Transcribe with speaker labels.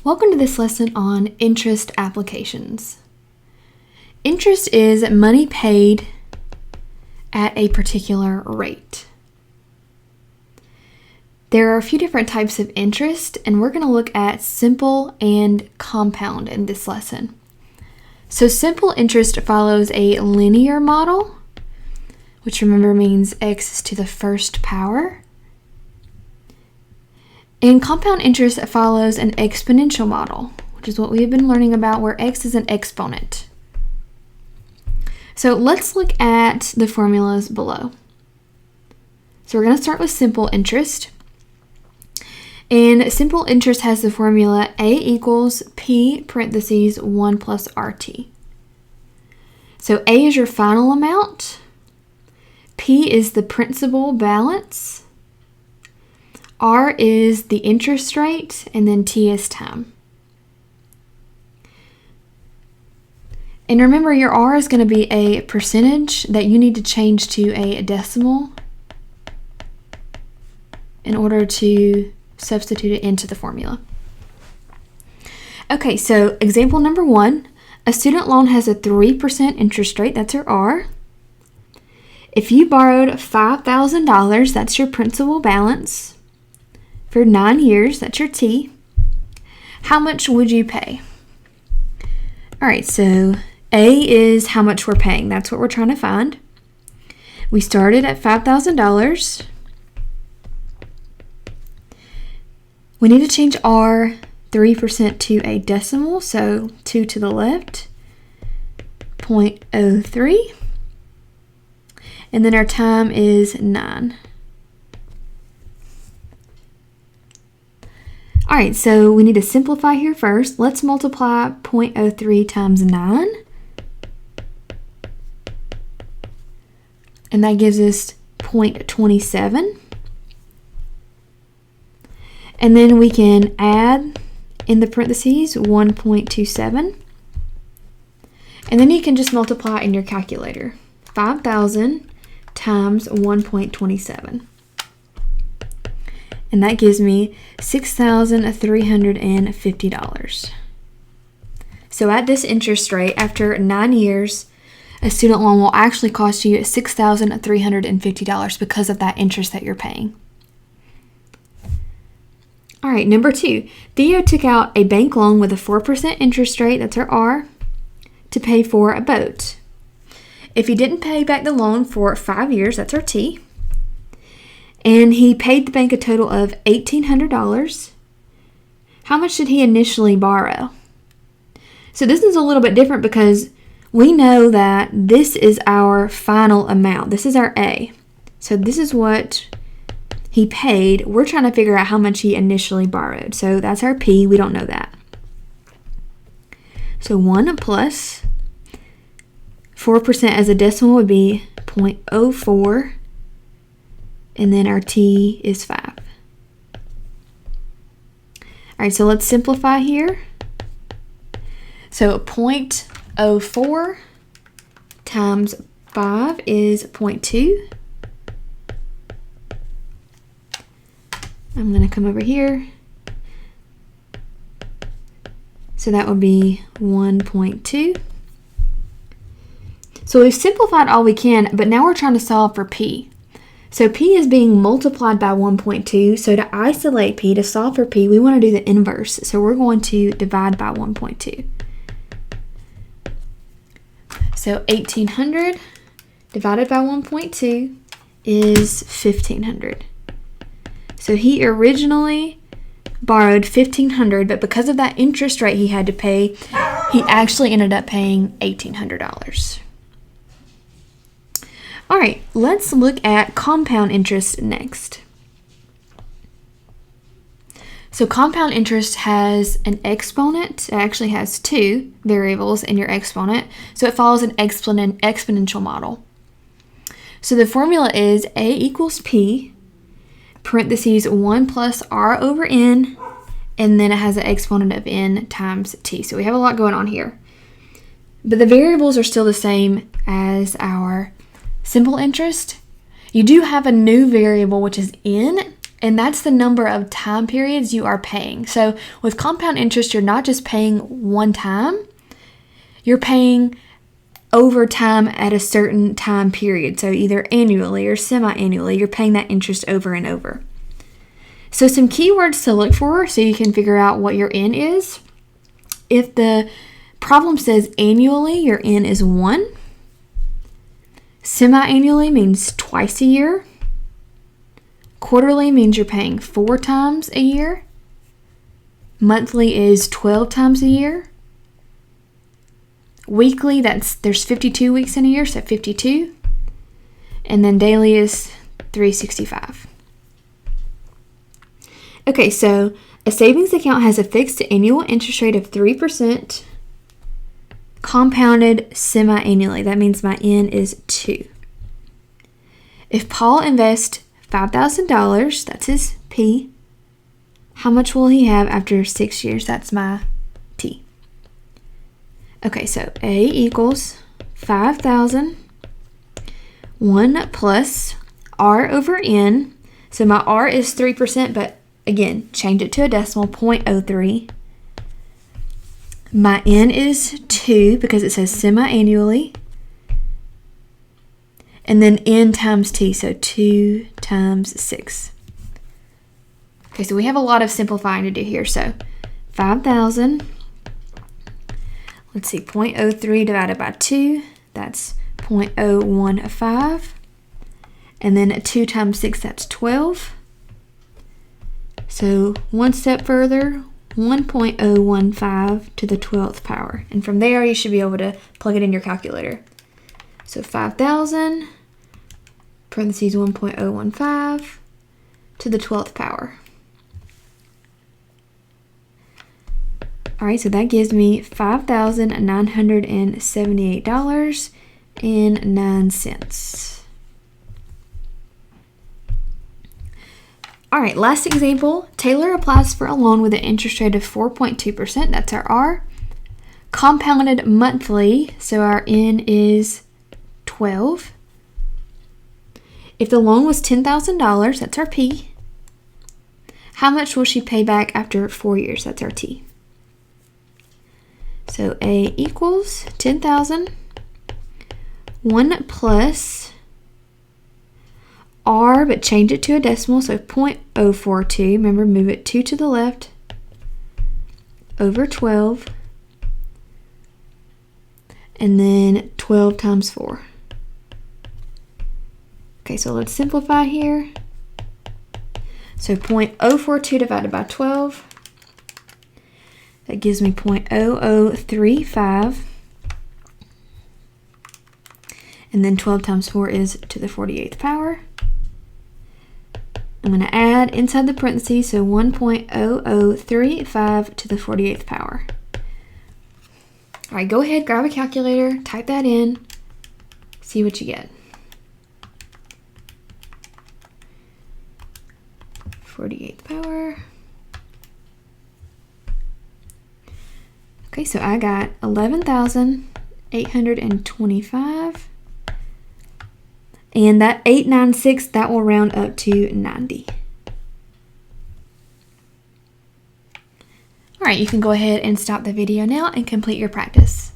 Speaker 1: Welcome to this lesson on interest applications. Interest is money paid at a particular rate. There are a few different types of interest, and we're going to look at simple and compound in this lesson. So simple interest follows a linear model, which remember means x is to the first power. And compound interest follows an exponential model, which is what we have been learning about, where x is an exponent. So let's look at the formulas below. So we're going to start with simple interest. And simple interest has the formula A equals P parentheses 1 plus RT. So A is your final amount. P is the principal balance. R is the interest rate, and then T is time. And remember, your R is going to be a percentage that you need to change to a decimal in order to substitute it into the formula. Okay, so example number 1, a student loan has a 3% interest rate, that's your R. If you borrowed $5,000, that's your principal balance. For 9 years, that's your T. How much would you pay? All right, so A is how much we're paying. That's what we're trying to find. We started at $5,000. We need to change our 3% to a decimal, so 2 to the left, 0.03. And then our time is 9. All right, so we need to simplify here first. Let's multiply 0.03 times 9. And that gives us 0.27. And then we can add in the parentheses 1.27. And then you can just multiply in your calculator. 5,000 times 1.27. And that gives me $6,350. So at this interest rate, after 9 years, a student loan will actually cost you $6,350 because of that interest that you're paying. All right, number 2. Theo took out a bank loan with a 4% interest rate, that's our R, to pay for a boat. If he didn't pay back the loan for 5 years, that's our T. And he paid the bank a total of $1,800. How much did he initially borrow? So this is a little bit different because we know that this is our final amount. This is our A. So this is what he paid. We're trying to figure out how much he initially borrowed. So that's our P. We don't know that. So 1 plus 4% as a decimal would be 0.04. And then our T is 5. All right, so let's simplify here. So 0.04 times 5 is 0.2. I'm going to come over here. So that would be 1.2. So we've simplified all we can, but now we're trying to solve for P. So P is being multiplied by 1.2. So to isolate P, to solve for P, we want to do the inverse. So we're going to divide by 1.2. So 1,800 divided by 1.2 is 1,500. So he originally borrowed 1,500, but because of that interest rate he had to pay, he actually ended up paying $1,800. All right, let's look at compound interest next. So compound interest has an exponent. It actually has 2 variables in your exponent. So it follows an exponential model. So the formula is A equals P, parentheses 1 plus R over N, and then it has an exponent of N times T. So we have a lot going on here. But the variables are still the same as our simple interest. You do have a new variable, which is N, And that's the number of time periods you are paying. So with compound interest, you're not just paying one time, you're paying over time at a certain time period. So either annually or semi-annually, you're paying that interest over and over. So some keywords to look for so you can figure out what your N is. If the problem says annually, your N is 1. Semi-annually means twice a year. Quarterly means you're paying 4 times a year. Monthly is 12 times a year. Weekly, there's 52 weeks in a year, so 52. And then daily is 365. Okay, so a savings account has a fixed annual interest rate of 3%, compounded semi-annually. That means my N is 2. If Paul invests $5,000, that's his P, how much will he have after 6 years? That's my T. Okay, so A equals 5,000, 1 plus R over N. So my R is 3%, but again, change it to a decimal, 0.03. My N is 2 because it says semi-annually. And then N times T, so 2 times 6. Okay, so we have a lot of simplifying to do here. So 5,000, let's see, 0.03 divided by 2, that's 0.015. And then 2 times 6, that's 12. So one step further, 1.015 to the 12th power. And from there, you should be able to plug it in your calculator. So 5,000, parentheses 1.015 to the 12th power. All right, so that gives me $5,978.09. All right, last example. Taylor applies for a loan with an interest rate of 4.2%. That's our R. Compounded monthly, so our N is 12. If the loan was $10,000, that's our P. How much will she pay back after 4 years? That's our T. So A equals 10,000, 1 plus R, but change it to a decimal, so 0.042. Remember, move it 2 to the left, over 12, and then 12 times 4. Okay, so let's simplify here. So 0.042 divided by 12, that gives me 0.0035. And then 12 times 4 is to the 48th power. I'm going to add inside the parentheses, so 1.0035 to the 48th power. All right, go ahead, grab a calculator, type that in, see what you get. 48th power. Okay, so I got 11,825. And that 896, that will round up to 90. All right, you can go ahead and stop the video now and complete your practice.